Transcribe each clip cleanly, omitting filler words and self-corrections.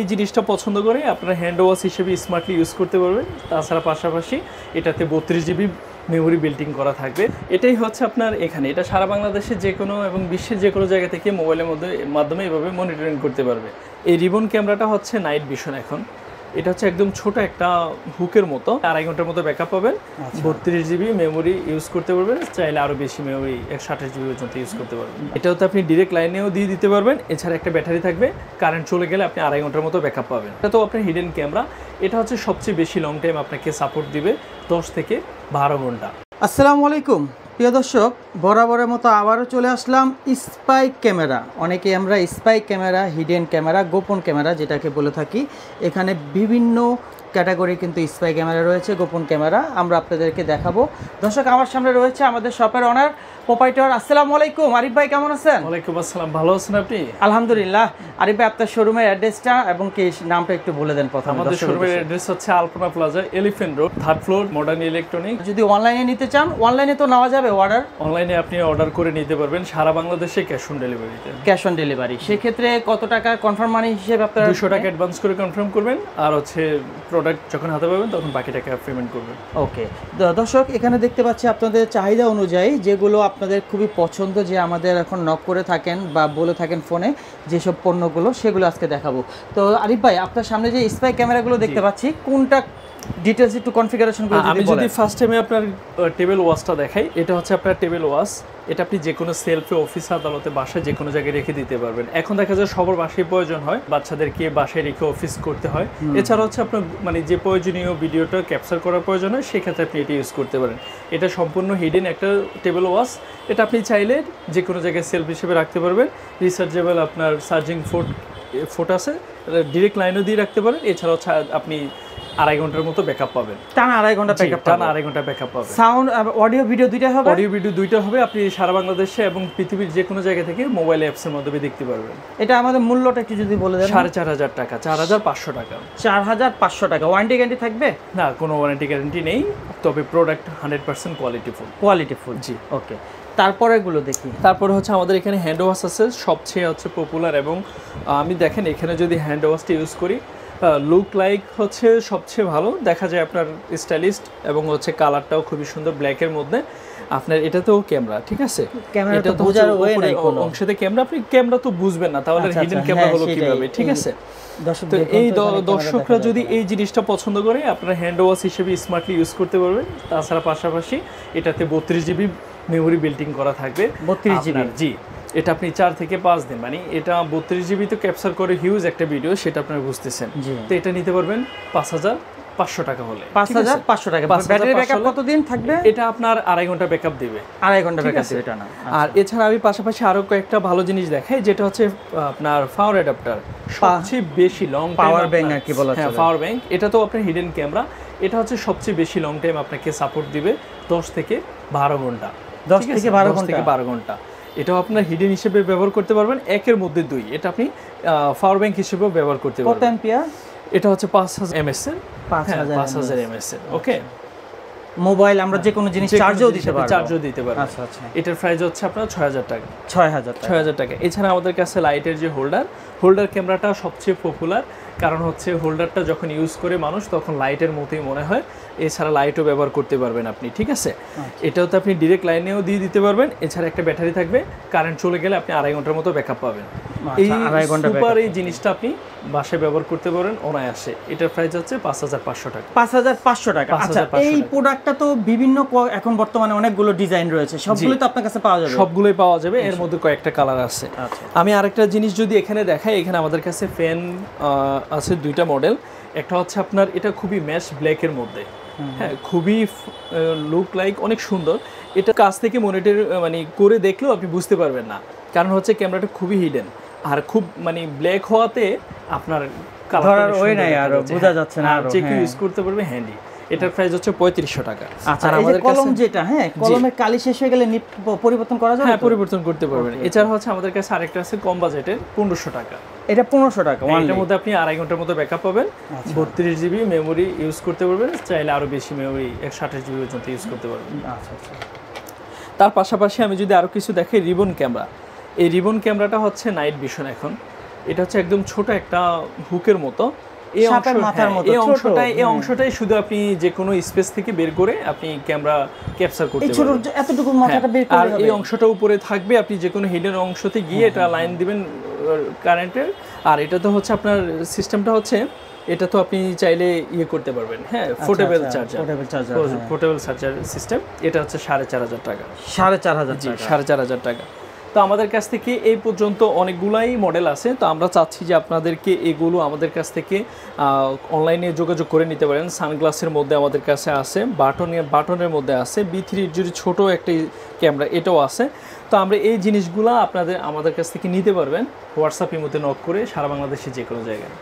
এই জিনিসটা পছন্দ করে আপনারা হ্যান্ড ওয়াশ হিসেবে স্মার্টলি ইউজ করতে পারবেন। তাছাড়া পাশাপাশি এটাতে 32 জিবি মেমোরি বিল্টিং করা থাকবে। এটাই হচ্ছে আপনার এখানে এটা সারা বাংলাদেশে যে কোনো এবং বিশ্বের যে কোনো জায়গা থেকে মোবাইলের মাধ্যমে এভাবে মনিটরিং করতে পারবে। এই রিবন ক্যামেরাটা হচ্ছে নাইট ভিশন। এখন এটা হচ্ছে একদম ছোট একটা হুকের মতো, 2.5 ঘন্টার মতো ব্যাকআপ পাবেন। 32 জিবি মেমোরি ইউজ করতে পারবেন, চাইলে আরও বেশি মেমোরি 128 জিবি পর্যন্ত ইউজ করতে পারবেন। এটাতে আপনি ডিরেক্ট লাইনেও দিয়ে দিতে পারবেন। এছাড়া একটা ব্যাটারি থাকবে, কারেন্ট চলে গেলে আপনি 2.5 ঘন্টার মতো ব্যাকআপ পাবেন। এটা তো আপনার হিডেন ক্যামেরা। এটা হচ্ছে সবচেয়ে বেশি লং টাইম আপনাকে সাপোর্ট দিবে, 10 থেকে 12 ঘন্টা। আসসালামু আলাইকুম প্রিয় দর্শক, বরাবরের মতো আবারও চলে আসলাম স্পাই ক্যামেরা। অনেকে আমরা স্পাই ক্যামেরা, হিডেন ক্যামেরা, গোপন ক্যামেরা যেটাকে বলে থাকি। এখানে বিভিন্ন ক্যাটাগরি কিন্তু স্পাই ক্যামেরা রয়েছে, গোপন ক্যামেরা আমরা আপনাদেরকে দেখাবো। দর্শক, আমার সামনে রয়েছে আমাদের শপের ওনার প্রোপাইটর। আসসালামু আলাইকুম আরিফ ভাই, কেমন আছেন? ওয়ালাইকুম আসসালাম, ভালো আছেন আপনি? আলহামদুলিল্লাহ। আরিফ ভাই, আপনার শোরুমের অ্যাড্রেসটা এবং কি নামটা একটু বলে দেন প্রথমে। আমাদের শোরুমের অ্যাড্রেস হচ্ছে Alpana Plaza, Elephant Road, 3rd floor, modern electronic. যদি অনলাইনে নিতে চান, অনলাইনে তো নেওয়া যাবে অর্ডার? অনলাইনে আপনি অর্ডার করে নিতে পারবেন সারা বাংলাদেশে ক্যাশ অন ডেলিভারিতে। ক্যাশ অন ডেলিভারি সেক্ষেত্রে কত টাকা কনফার্ম মানি হিসেবে আপনারা? 200 টাকা অ্যাডভান্স করে কনফার্ম করবেন, আর হচ্ছে প্রোডাক্ট যখন হাতে পাবেন তখন বাকি টাকা পেমেন্ট করবেন। ওকে দর্শক, এখানে দেখতে পাচ্ছি আপনাদের চাহিদা অনুযায়ী যেগুলো আপনাদের খুবই পছন্দ, যে আমাদের এখন নক করে থাকেন বা বলে থাকেন ফোনে যেসব পণ্যগুলো, সেগুলো আজকে দেখাবো। তো আরিফ ভাই, আপনার সামনে যে স্পাই ক্যামেরাগুলো দেখতে পাচ্ছি, কোনটা ডিটেইলস একটু কনফিগারেশনগুলো আমি যদি ফার্স্ট টাইমে আপনার টেবিল ওয়াশটা দেখাই, এটা হচ্ছে আপনার টেবিল ওয়াশ। এটা আপনি যে কোনো সেলফে, অফিস, আদালতে, বাসায় যে কোনো জায়গায় রেখে দিতে পারবেন। এখন দেখা যায় সবার বাসায় প্রয়োজন হয়, বাচ্চাদেরকে বাসায় রেখে অফিস করতে হয়। এছাড়া হচ্ছে আপনার মানে যে প্রয়োজনীয় ভিডিওটা ক্যাপচার করার প্রয়োজন হয়, সেক্ষেত্রে আপনি এটা ইউজ করতে পারেন। এটা সম্পূর্ণ হিডেন একটা টেবিল ওয়াশ। এটা আপনি চাইলে যে কোনো জায়গায় সেলফ হিসেবে রাখতে পারবেন। রিচার্জেবল আপনার চার্জিং ফোট আছে, ডিরেক্ট লাইনও দিয়ে রাখতে পারেন। এছাড়াও আপনি 2.5 ঘন্টার মতো ব্যাকআপ পাবেন। টানা 2.5 ঘন্টা ব্যাকআপ পাবেন? 2.5 ঘন্টা ব্যাকআপ পাবেন। সাউন্ড, অডিও, ভিডিও দুইটা হবে? অডিও ভিডিও দুইটা হবে। আপনি সারা বাংলাদেশে এবং পৃথিবীর যে কোনো জায়গা থেকে মোবাইল অ্যাপসের মাধ্যমে দেখতে পারবেন। এটা আমাদের মূল্যটা একটু যদি বলে দেন। 4,500 টাকা, 4,500 টাকা। 4,500 টাকা। ওয়ারেন্টি গ্যারান্টি থাকবে? না, কোনো ওয়ারেন্টি গ্যারান্টি নেই, তবে প্রোডাক্ট 100% কোয়ালিটিফুল। জি, ওকে। তারপরেগুলো দেখি। তারপরে হচ্ছে আমাদের এখানে হ্যান্ড ওয়াশ আছে, সবচেয়ে হচ্ছে পপুলার। এবং আমি দেখেন এখানে যদি হ্যান্ড ওয়াশটা ইউজ করি, লুক লাইক হচ্ছে সবচেয়ে ভালো দেখা যায়, আপনার স্টাইলিস্ট এবং হচ্ছে কালারটাও খুবই সুন্দর ব্ল্যাকের মধ্যে। আপনার এটাতেও ক্যামেরা, ঠিক আছে, এটা তো বোঝার ওয়ে নাই কোনো অংশতে ক্যামেরা, আপনি ক্যামেরা তো বুঝবেন না, তাহলে হিডেন ক্যামেরা হলো কিভাবে, ঠিক আছে। তো এই দর্শকরা যদি এই জিনিসটা পছন্দ করে, আপনারা হ্যান্ড ওয়াশ হিসেবে স্মার্টলি ইউজ করতে পারবেন। তাছাড়া পাশাপাশি এটাতে 32 জিবি মেমোরি বিল্টিং করা থাকবে। 32 জিবি? জি। এটা আপনি 4 থেকে 5 দিন, মানে এটা 32 জিবি তো ক্যাপচার করে হিউজ একটা ভিডিও, সেটা আপনারা বুঝতেছেন। তো এটা নিতে পারবেন 5,500 টাকা হলে। 5,500 টাকা। ব্যাটারি ব্যাকআপ কতদিন থাকবে? এটা আপনার 2.5 ঘন্টা ব্যাকআপ দিবে। 2.5 ঘন্টা ব্যাকআপ দিবে এটা না। আর এছাড়া আমি পাশাপাশি আরো কয়েকটা ভালো জিনিস দেখাই, যেটা হচ্ছে আপনার পাওয়ার অ্যাডাপ্টার, সবচেয়ে বেশি লং পাওয়ার ব্যাংক আর কি বলা যায়। হ্যাঁ, পাওয়ার ব্যাংক। এটা তো আপনার হিডেন ক্যামেরা। এটা হচ্ছে সবচেয়ে বেশি লং টাইম আপনাকে সাপোর্ট দিবে, 10 থেকে 12 ঘন্টা। 10 থেকে 12 ঘন্টা। এটাও আপনার হিডেন হিসেবে ব্যবহার করতে পারবেন, একের মধ্যে 2। এটা আপনি পাওয়ার ব্যাংক হিসেবেও ব্যবহার করতে পারবেন। কত অ্যাম্পিয়ার? এটা হচ্ছে 5000 mAh এর। 5000 mAh এর। ওকে। মোবাইল আমরা যে কোনো জিনিস চার্জও দিতে পারবো। আচ্ছা। এটার প্রাইস হচ্ছে আপনার 6,000 টাকা। 6,000 টাকা। এছাড়া আমাদের কাছে লাইটের যে হোল্ডার ক্যামেরাটা সবচেয়ে পপুলার, কারণ হচ্ছে হোল্ডারটা যখন ইউজ করে মানুষ, তখন লাইটের মতোই মনে হয়। এছাড়া লাইটও ব্যবহার করতে পারবেন আপনি, ঠিক আছে। এটাও তো আপনি ডিরেক্ট লাইনেও দিয়ে দিতে পারবেন। এছাড়া একটা ব্যাটারি থাকবে, কারেন্ট চলে গেলে আপনি 2.5 ঘন্টার মতো ব্যাকআপ পাবেন। এই সুপার এই জিনিসটা আপনি বাসায় ব্যবহার করতে পারেন অনায়াসে। এটার প্রাইস হচ্ছে 5,500 টাকা। 5,500 টাকা। আচ্ছা, এই প্রোডাক্টটা তো বিভিন্ন, এখন বর্তমানে অনেকগুলো ডিজাইন রয়েছে, সবগুলোই তো আপনার কাছে পাওয়া যাবে? সবগুলোই পাওয়া যাবে, এর মধ্যে কয়েকটা কালার আছে। আমি আরেকটা জিনিস যদি এখানে দেখাই, এখানে আমাদের কাছে ফ্যান আছে 2টা মডেল। একটা হচ্ছে আপনার এটা খুবই ম্যাশ ব্ল্যাকের মধ্যে, হ্যাঁ, খুবই লুক লাইক অনেক সুন্দর। এটা কাছ থেকে মনিটর মানে করে দেখলেও আপনি বুঝতে পারবেন না, কারণ হচ্ছে ক্যামেরাটা খুবই হিডেন, আর খুব মানে ব্ল্যাক হওয়াতে আপনার কালার ওই নাই, আর বোঝা যাচ্ছে না, আর যে কেউ ইউজ করতে পারবে হ্যান্ডি। এটার প্রাইস হচ্ছে 3500 টাকা। আচ্ছা, আমাদের কলম যেটা, হ্যাঁ, কলমের কালি শেষ হয়ে গেলে পরিবর্তন করা যাবে? হ্যাঁ, পরিবর্তন করতে পারবেন। এছাড়া হচ্ছে আমাদের কাছে আরেকটা আছে কম বাজেটের, 1500 টাকা। এটা 1500 টাকা। এটার মধ্যে আপনি 2.5 ঘন্টার মতো ব্যাকআপ পাবেন, 32 জিবি মেমোরি ইউজ করতে পারবেন, চাইলে আরো বেশি মেমোরি 128 জিবি পর্যন্ত ইউজ করতে পারবেন। আচ্ছা। তার পাশাপাশি আমি যদি আরো কিছু দেখাই, রিবন ক্যামেরা। এই রিবন ক্যামেরাটা হচ্ছে নাইট ভিশন। এখন এটা হচ্ছে একদম ছোট একটা হুকের মতো। সাপের মাথার মতো এই অংশটাই শুধু আপনি যে কোনো স্পেস থেকে বের করে আপনি ক্যামেরা ক্যাপচার করতে পারবেন। এই ছোট এতটুকু মাথাটা বের করে আর এই অংশটা উপরে থাকবে, আপনি যে কোনো হিডেন অংশতে গিয়ে এটা লাইন দিবেন কারেন্টের। আর এটা তো হচ্ছে আপনার সিস্টেমটা হচ্ছে, এটা তো আপনি চাইলে ইয়ে করতে পারবেন, হ্যাঁ, portable charger, portable charger system. এটা হচ্ছে 4,500 টাকা। 4,500 টাকা। তো আমাদের কাছ থেকে এই পর্যন্ত অনেকগুলাই মডেল আছে। তো আমরা চাচ্ছি যে আপনাদেরকে এগুলো আমাদের কাছ থেকে অনলাইনে যোগাযোগ করে নিতে পারেন। সানগ্লাসের মধ্যে আমাদের কাছে আছে, বাটনের মধ্যে আছে, B380 ছোট একটা ক্যামেরা এটাও আছে। তো আমরা এই জিনিসগুলো আমাদের কাছ থেকে নিতে পারবেন হোয়াটসঅ্যাপের মধ্যে নক করে সারা বাংলাদেশে যে কোনো জায়গায়।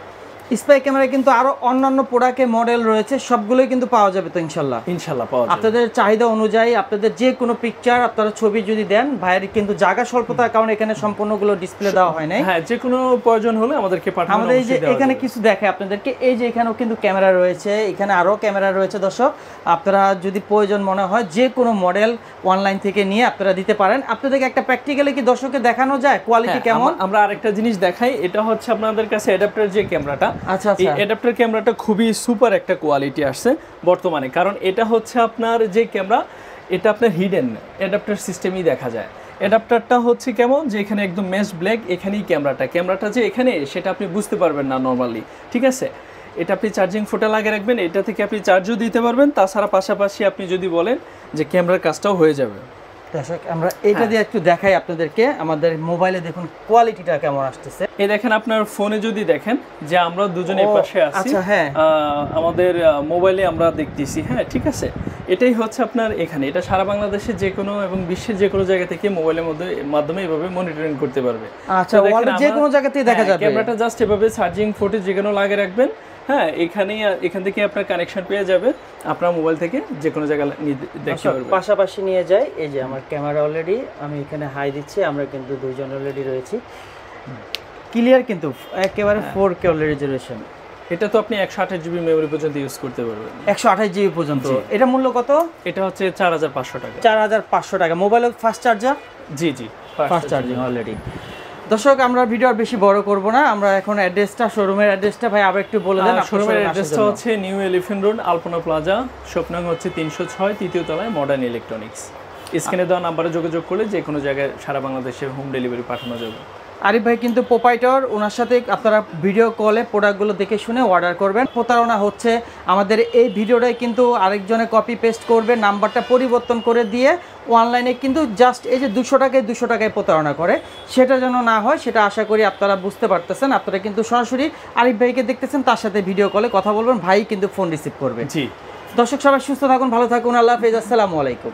স্পাই ক্যামেরা কিন্তু আরো অন্যান্য প্রোডাক্টের মডেল রয়েছে, সবগুলোই কিন্তু পাওয়া যাবে তো ইনশাল্লাহ পাওয়া যাবে। আপনাদের চাহিদা অনুযায়ী আপনাদের যে কোনো পিকচার, আপনারা ছবি যদি দেন, ভাইয়ের কিন্তু জায়গা স্বল্পতার কারণে এখানে সম্পূর্ণগুলো ডিসপ্লে দেওয়া হয় নাই। হ্যাঁ, যে কোনো প্রয়োজন হলে আমাদেরকে পাঠান। আমাদের এই যে এখানে কিছু দেখে আপনাদেরকে, এই যে এখানেও কিন্তু ক্যামেরা রয়েছে, এখানে আরো ক্যামেরা রয়েছে। দর্শক, আপনারা যদি প্রয়োজন মনে হয় যে কোনো মডেল অনলাইন থেকে নিয়ে আপনারা দিতে পারেন। আপনাদেরকে একটা প্র্যাকটিক্যালি কি দর্শককে দেখানো যায় কোয়ালিটি কেমন? আমরা আরেকটা জিনিস দেখাই। এটা হচ্ছে আপনাদের কাছে অ্যাডাপ্টার যে ক্যামেরাটা, এই অ্যাডাপ্টার ক্যামেরাটা খুবই সুপার একটা কোয়ালিটি আসছে বর্তমানে। কারণ এটা হচ্ছে আপনার যে ক্যামেরা, এটা আপনার হিডেন অ্যাডাপ্টার সিস্টেমই দেখা যায়। অ্যাডাপ্টারটা হচ্ছে কেমন, যে এখানে একদম মেশ ব্ল্যাক, এখানেই ক্যামেরাটা যে এখানে, সেটা আপনি বুঝতে পারবেন না নর্মালি, ঠিক আছে। এটা আপনি চার্জিং ফোটা লাগিয়ে রাখবেন, এটা থেকে আপনি চার্জও দিতে পারবেন। তাছাড়া পাশাপাশি আপনি যদি বলেন যে ক্যামেরার কাজটাও হয়ে যাবে। দর্শক, আমরা এটা দিয়ে একটু দেখাই আপনাদেরকে। আমাদের মোবাইলে দেখুন কোয়ালিটিটা কেমন আসতেছে। এই দেখেন, আপনার ফোনে যদি দেখেন যে আমরা দুজনে এই পাশে আছি, আচ্ছা, হ্যাঁ, আমাদের মোবাইলে আমরা দেখতেছি, হ্যাঁ, ঠিক আছে। এটাই হচ্ছে আপনার এখানে, এটা সারা বাংলাদেশে যে কোনো এবং বিশ্বের যে কোনো জায়গা থেকে মোবাইলের মাধ্যমে এভাবে মনিটরিং করতে পারবে। আচ্ছা, যে কোনো জায়গা থেকে দেখা যাবে। ক্যামেরাটা জাস্ট এভাবে চার্জিং ফোটে যেখানে লাগিয়ে রাখবেন, হ্যাঁ, এখান থেকে আপনার কানেকশন পেয়ে যাবে, আপনার মোবাইল থেকে যে কোনো জায়গায় দেখতে পারবেন। পাশাপাশি নিয়ে যাই, এই যে আমার ক্যামেরা অলরেডি আমি এখানে হাই দিচ্ছি, আমরা কিন্তু দুইজন অলরেডি রয়েছি, ক্লিয়ার কিন্তু একেবারে 4K অলরেডি রেজোলিউশন। এটা তো আপনি 128 জিবি মেমরি পর্যন্ত ইউজ করতে পারবেন। 128 জিবি পর্যন্ত। এটা মূল্য কত? এটা হচ্ছে 4,500 টাকা। 4,500 টাকা। মোবাইলের ফাস্ট চার্জার? জি, ফাস্ট চার্জিং অলরেডি। দর্শক, আমরা ভিডিও আর বেশি বড় করব না, আমরা এখন অ্যাড্রেসটা, শোরুমের অ্যাড্রেসটা ভাই আবার একটু বলে দেন। শোরুমের অ্যাড্রেসটা হচ্ছে নিউ এলিফ্যান্ট রোড, আলপনা প্লাজা, শপ নং হচ্ছে 306, তৃতীয় তলায়, মডার্ন ইলেকট্রনিক্স। স্ক্রিনে দেওয়া নাম্বারে যোগাযোগ করলে যে কোনো জায়গায় সারা বাংলাদেশে হোম ডেলিভারি পাঠানো যাবে। আরিফ ভাই কিন্তু প্রোপাইটর, ওনার সাথে আপনারা ভিডিও কলে প্রোডাক্টগুলো দেখে শুনে অর্ডার করবেন। প্রতারণা হচ্ছে, আমাদের এই ভিডিওটাই কিন্তু আরেকজনে কপি পেস্ট করবে, নাম্বারটা পরিবর্তন করে দিয়ে অনলাইনে কিন্তু জাস্ট এই যে 200 টাকায় প্রতারণা করে, সেটা যেন না হয় সেটা আশা করি আপনারা বুঝতে পারতেছেন। আপনারা কিন্তু সরাসরি আরিফ ভাইকে দেখতেছেন, তার সাথে ভিডিও কলে কথা বলবেন, ভাই কিন্তু ফোন রিসিভ করবে। জি। দর্শক, সবাই সুস্থ থাকুন, ভালো থাকুন, আল্লাহ হাফেজ, আসসালামু আলাইকুম।